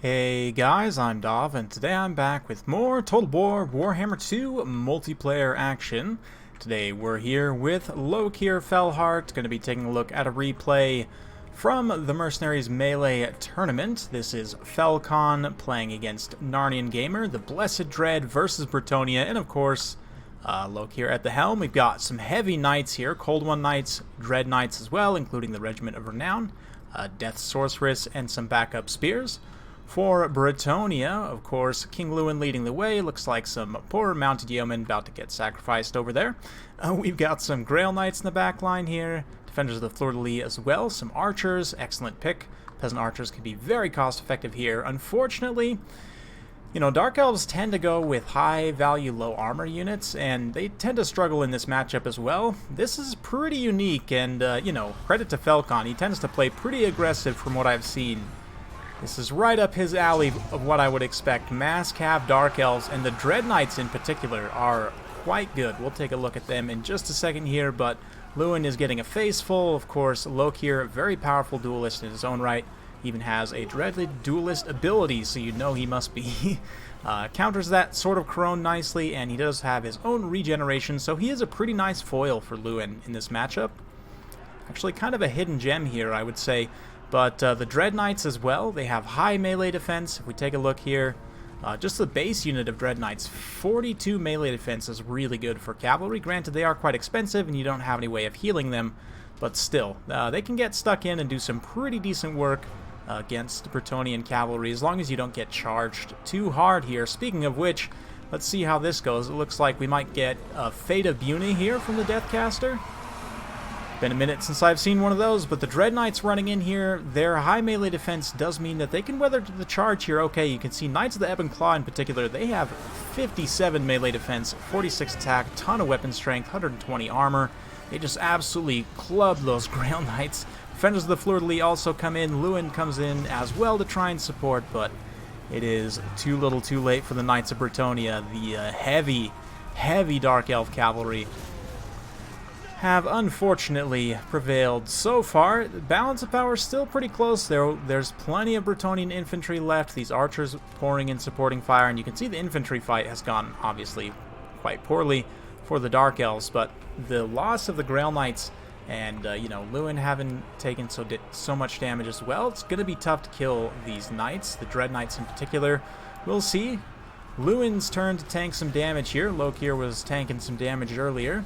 Hey guys, I'm Dov, and today I'm back with more Total War Warhammer 2 multiplayer action. Today we're here with Lokir Fellheart, going to be taking a look at a replay from the Mercenaries Melee Tournament. This is Felcon playing against Narnian Gamer, the Blessed Dread versus Bretonnia, and of course, Lokir at the helm. We've got some heavy knights here, Cold One Knights, Dread Knights as well, including the Regiment of Renown, Death Sorceress, and some backup spears. For Bretonnia, of course, King Lewin leading the way. Looks like some poor mounted yeomen about to get sacrificed over there. We've got some Grail Knights in the back line here. Defenders of the Fleur-de-Lis as well. Some archers. Excellent pick. Peasant archers can be very cost-effective here. Unfortunately, Dark Elves tend to go with high-value, low-armor units, and they tend to struggle in this matchup as well. This is pretty unique, and, credit to Felcon. He tends to play pretty aggressive from what I've seen. This is right up his alley of what I would expect. Mass Cav Dark Elves, and the Dread Knights in particular, are quite good. We'll take a look at them in just a second here, but Lewin is getting a face full. Of course, Lokir, very powerful duelist in his own right, even has a dreaded duelist ability, so you know he must be. Counters that sort of Corone nicely, and he does have his own regeneration, so he is a pretty nice foil for Lewin in this matchup. Actually, kind of a hidden gem here, I would say. But the Dread Knights as well, they have high melee defense. If we take a look here, just the base unit of Dread Knights, 42 melee defense is really good for cavalry. Granted, they are quite expensive and you don't have any way of healing them, but still, they can get stuck in and do some pretty decent work against Bretonnian cavalry, as long as you don't get charged too hard here. Speaking of which, let's see how this goes. It looks like we might get a Fate of Bune here from the Deathcaster. Been a minute since I've seen one of those, but the Dread Knights running in here, their high melee defense does mean that they can weather the charge here okay. You can see Knights of the Ebon Claw in particular, they have 57 melee defense, 46 attack, ton of weapon strength, 120 armor. They just absolutely club those Grail Knights. Defenders of the Fleur-de-Lis also come in. Lewin comes in as well to try and support, but it is too little too late for the Knights of Bretonnia. The heavy Dark Elf cavalry have unfortunately prevailed so far. The balance of power is still pretty close. There's plenty of Bretonnian infantry left. These archers pouring in supporting fire, and you can see the infantry fight has gone obviously quite poorly for the Dark Elves, but the loss of the Grail Knights and Lewin having taken so much damage as well, it's going to be tough to kill these Knights, the Dread Knights in particular. We'll see. Lewin's turn to tank some damage here. Lokir was tanking some damage earlier.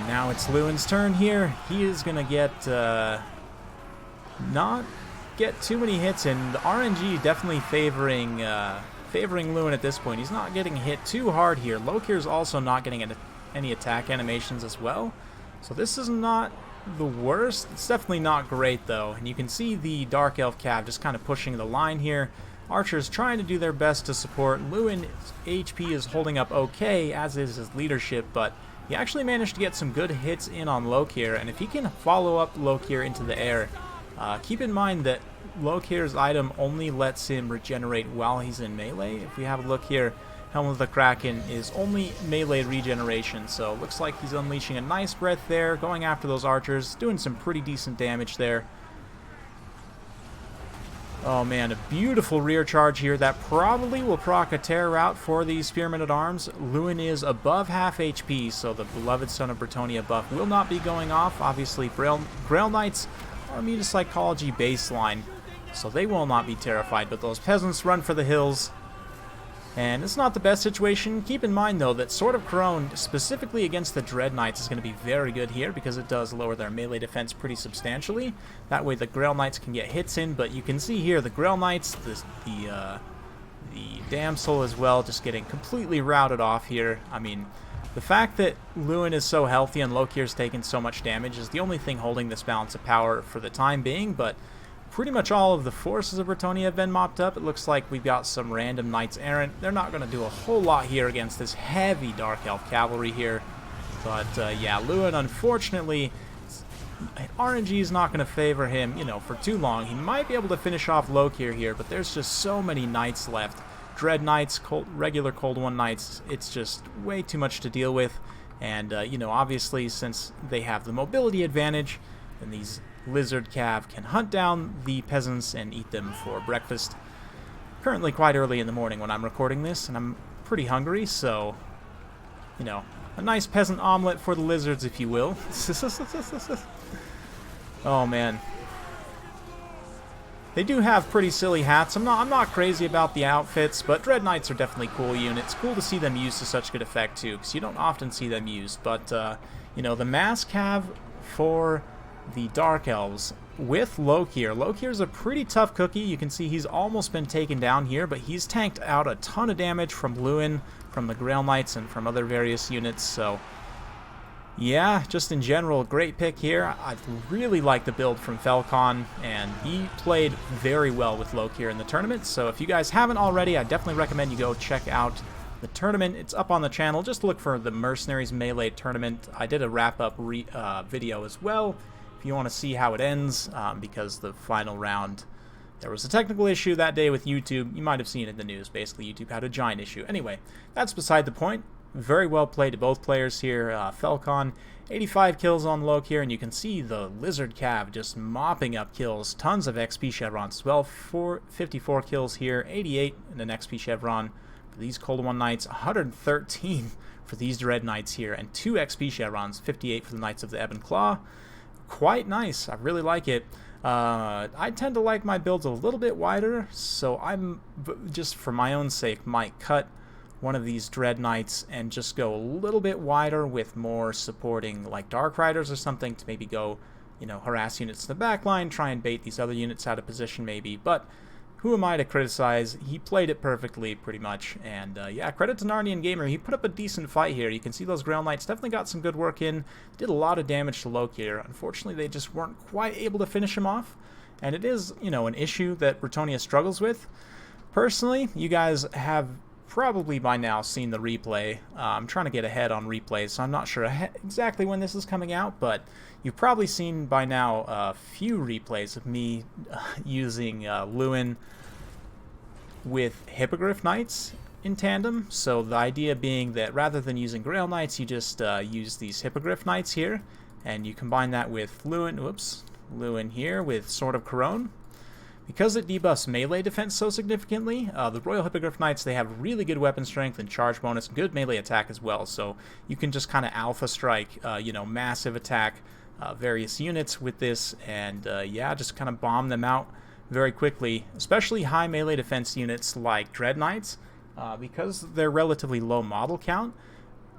Now it's Lewin's turn here. He is going to not get too many hits, and the RNG definitely favoring Lewin at this point. He's not getting hit too hard here. Lokir's also not getting any attack animations as well. So this is not the worst. It's definitely not great, though. And you can see the Dark Elf Cav just kind of pushing the line here. Archers trying to do their best to support. Lewin's HP is holding up okay, as is his leadership, but he actually managed to get some good hits in on Lokir, and if he can follow up Lokir into the air, keep in mind that Lokir's item only lets him regenerate while he's in melee. If we have a look here, Helm of the Kraken is only melee regeneration, so it looks like he's unleashing a nice breath there, going after those archers, doing some pretty decent damage there. Oh man, a beautiful rear charge here that probably will proc a tear route for the Spearmen at Arms. Lewin is above half HP, so the beloved Son of Bretonnia buff will not be going off. Obviously, Grail Knights are immune to psychology baseline, so they will not be terrified, but those peasants run for the hills. And it's not the best situation. Keep in mind, though, that Sword of Corone, specifically against the Dread Knights, is going to be very good here because it does lower their melee defense pretty substantially. That way the Grail Knights can get hits in, but you can see here the Grail Knights, the Damsel as well, just getting completely routed off here. I mean, the fact that Lewin is so healthy and Lokir's taken so much damage is the only thing holding this balance of power for the time being, but pretty much all of the forces of Bretonnia have been mopped up. It looks like we've got some random Knights Errant. They're not going to do a whole lot here against this heavy Dark Elf cavalry here. But, yeah, Lewin, unfortunately, RNG is not going to favor him, for too long. He might be able to finish off Lokir here, but there's just so many Knights left. Dread Knights, regular Cold One Knights, it's just way too much to deal with. And, obviously, since they have the mobility advantage, and these lizard cav can hunt down the peasants and eat them for breakfast. Currently quite early in the morning when I'm recording this, and I'm pretty hungry, so, you know, a nice peasant omelet for the lizards, if you will. Oh, man. They do have pretty silly hats. I'm not crazy about the outfits, but Dread Knights are definitely cool units. Cool to see them used to such good effect, too, because you don't often see them used. But, you know, the mass cav for the Dark Elves with Lokir. Lokir's a pretty tough cookie. You can see he's almost been taken down here, but he's tanked out a ton of damage from Lewin, from the Grail Knights, and from other various units, so yeah, just in general, great pick here. I really like the build from Felcon, and he played very well with Lokir in the tournament, so if you guys haven't already, I definitely recommend you go check out the tournament. It's up on the channel. Just look for the Mercenaries Melee tournament. I did a wrap-up video as well if you want to see how it ends, because the final round, there was a technical issue that day with YouTube. You might have seen it in the news. Basically, YouTube had a giant issue. Anyway, that's beside the point. Very well played to both players here. Felcon, 85 kills on Lokir, and you can see the Lizard Cav just mopping up kills. Tons of XP chevrons as well. 54 kills here, 88 in an XP chevron for these Cold One Knights, 113 for these Dread Knights here, and 2 XP chevrons, 58 for the Knights of the Ebon Claw. Quite nice. I really like it. I tend to like my builds a little bit wider, so I'm, just for my own sake, might cut one of these Dread Knights and just go a little bit wider with more supporting, like Dark Riders or something, to maybe go, you know, harass units in the back line, try and bait these other units out of position maybe, but who am I to criticize? He played it perfectly, pretty much, and yeah, credit to Narnian Gamer. He put up a decent fight here. You can see those Grail Knights definitely got some good work in, did a lot of damage to Lokir. Unfortunately, they just weren't quite able to finish him off, and it is, you know, an issue that Bretonnia struggles with. Personally, you guys have probably by now seen the replay. I'm trying to get ahead on replays, so I'm not sure exactly when this is coming out, but you've probably seen by now a few replays of me using Lewin with Hippogriff Knights in tandem. So the idea being that rather than using Grail Knights, you just use these Hippogriff Knights here, and you combine that with Lewin here with Sword of Couronne. Because it debuffs melee defense so significantly, the Royal Hippogriff Knights, they have really good weapon strength and charge bonus, good melee attack as well, so you can just kind of alpha strike, you know, massive attack various units with this, and yeah, just kind of bomb them out very quickly, especially high melee defense units like Dread Knights, because they're relatively low model count.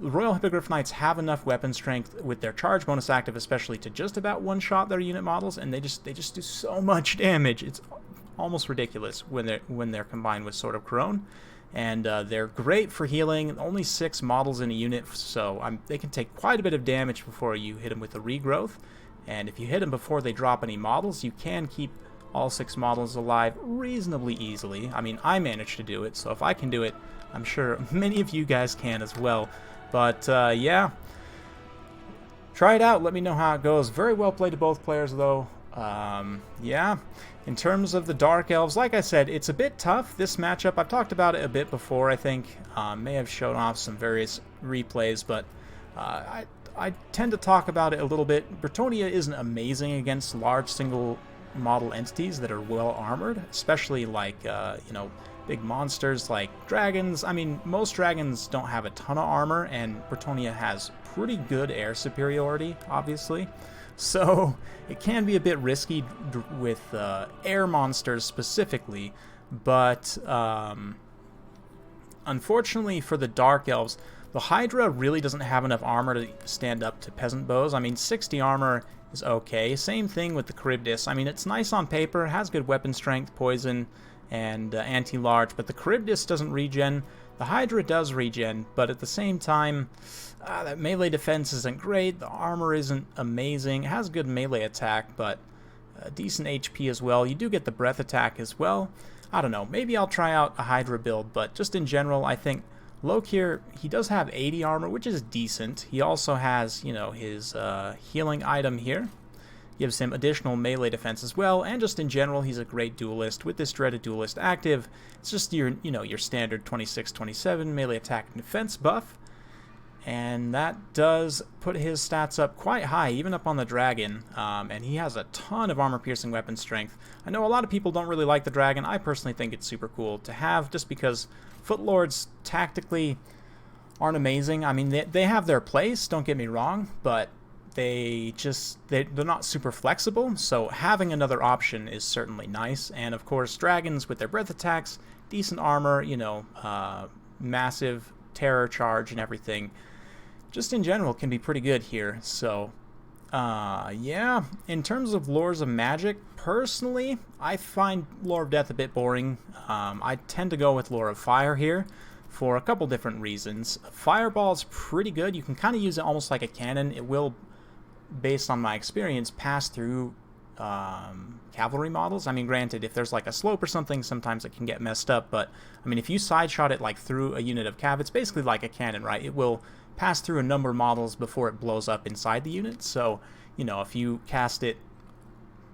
The Royal Hippogriff Knights have enough weapon strength with their charge bonus active, especially, to just about one-shot their unit models, and they just do so much damage. It's almost ridiculous when they're combined with Sword of Couronne, and they're great for healing. Only 6 models in a unit, so they can take quite a bit of damage before you hit them with a regrowth. And if you hit them before they drop any models, you can keep all 6 models alive reasonably easily. I mean, I managed to do it, so if I can do it, I'm sure many of you guys can as well. But, yeah, try it out. Let me know how it goes. Very well played to both players, though. Yeah, in terms of the Dark Elves, like I said, it's a bit tough, this matchup. I've talked about it a bit before, I think. May have shown off some various replays, but I tend to talk about it a little bit. Bretonnia isn't amazing against large single model entities that are well armored, especially like, you know, big monsters like dragons. I mean, most dragons don't have a ton of armor, and Bretonnia has pretty good air superiority, obviously. So it can be a bit risky with air monsters specifically, but unfortunately for the Dark Elves, the Hydra really doesn't have enough armor to stand up to Peasant Bows. I mean, 60 armor is okay. Same thing with the Charybdis. I mean, it's nice on paper, has good weapon strength, poison, and anti-large, but the Charybdis doesn't regen. The Hydra does regen, but at the same time, that melee defense isn't great, the armor isn't amazing, it has good melee attack, but decent HP as well. You do get the breath attack as well. I don't know, maybe I'll try out a Hydra build, but just in general, I think Lokir, he does have 80 armor, which is decent. He also has, you know, his healing item here. Gives him additional melee defense as well, and just in general, he's a great duelist. With this dreaded duelist active, it's just your, you know, your standard 26-27 melee attack and defense buff. And that does put his stats up quite high, even up on the dragon, and he has a ton of armor-piercing weapon strength. I know a lot of people don't really like the dragon. I personally think it's super cool to have, just because Footlords tactically aren't amazing. I mean, they have their place, don't get me wrong, but they're not super flexible, so having another option is certainly nice. And of course, dragons with their breath attacks, decent armor, you know, massive terror charge and everything, just in general can be pretty good here. So yeah, in terms of lores of magic, personally I find Lore of Death a bit boring. I tend to go with Lore of Fire here for a couple different reasons. Fireball's pretty good. You can kind of use it almost like a cannon. It will, based on my experience, pass through cavalry models. I mean, granted, if there's like a slope or something, sometimes it can get messed up, but I mean, if you side shot it like through a unit of cav, it's basically like a cannon, right? It will pass through a number of models before it blows up inside the unit. So, you know, if you cast it,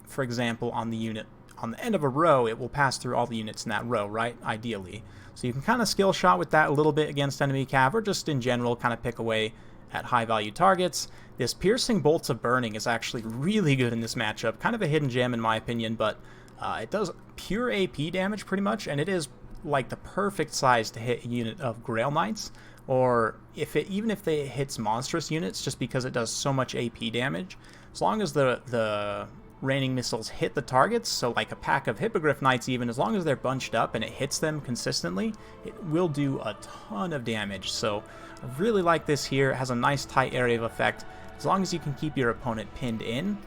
for example, on the unit on the end of a row, it will pass through all the units in that row, right? Ideally. So you can kind of skill shot with that a little bit against enemy cav, or just in general kind of pick away at high value targets. This piercing bolts of burning is actually really good in this matchup. Kind of a hidden gem in my opinion, but it does pure AP damage pretty much, and it is like the perfect size to hit a unit of Grail Knights, or even if it hits monstrous units, just because it does so much AP damage. As long as the raining missiles hit the targets, so like a pack of Hippogriff Knights even, as long as they're bunched up and it hits them consistently, it will do a ton of damage. So I really like this here. It has a nice tight area of effect. As long as you can keep your opponent pinned in,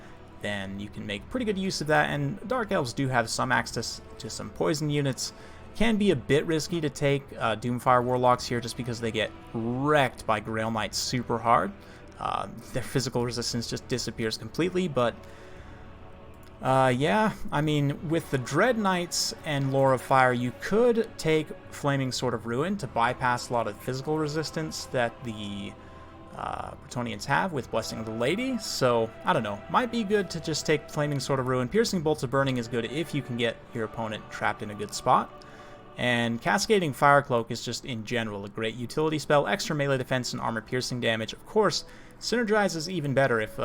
then you can make pretty good use of that. And Dark Elves do have some access to some poison units. Can be a bit risky to take Doomfire Warlocks here, just because they get wrecked by Grail Knights super hard. Their physical resistance just disappears completely, but yeah, I mean, with the Dread Knights and Lore of Fire, you could take Flaming Sword of Ruin to bypass a lot of physical resistance that the Bretonnians have with Blessing of the Lady. So, I don't know, might be good to just take Flaming Sword of Ruin. Piercing Bolts of Burning is good if you can get your opponent trapped in a good spot. And Cascading Fire Cloak is just in general a great utility spell. Extra melee defense and armor piercing damage. Of course, synergizes even better if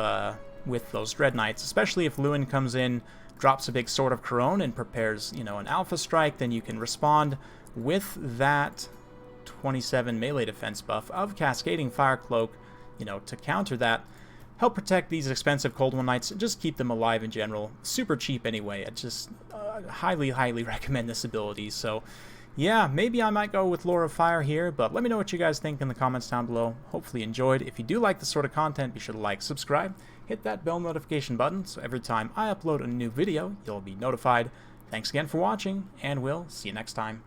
with those Dread Knights, especially if Lewin comes in, drops a big Sword of Corone and prepares, you know, an Alpha Strike, then you can respond with that 27 melee defense buff of Cascading Fire Cloak, you know, to counter that. Help protect these expensive Cold One Knights, just keep them alive in general. Super cheap anyway. I just highly recommend this ability. So yeah, maybe I might go with Lore of Fire here, but let me know what you guys think in the comments down below. Hopefully you enjoyed. If you do like this sort of content, be sure to like, subscribe, hit that bell notification button, so every time I upload a new video, you'll be notified. Thanks again for watching, and we'll see you next time.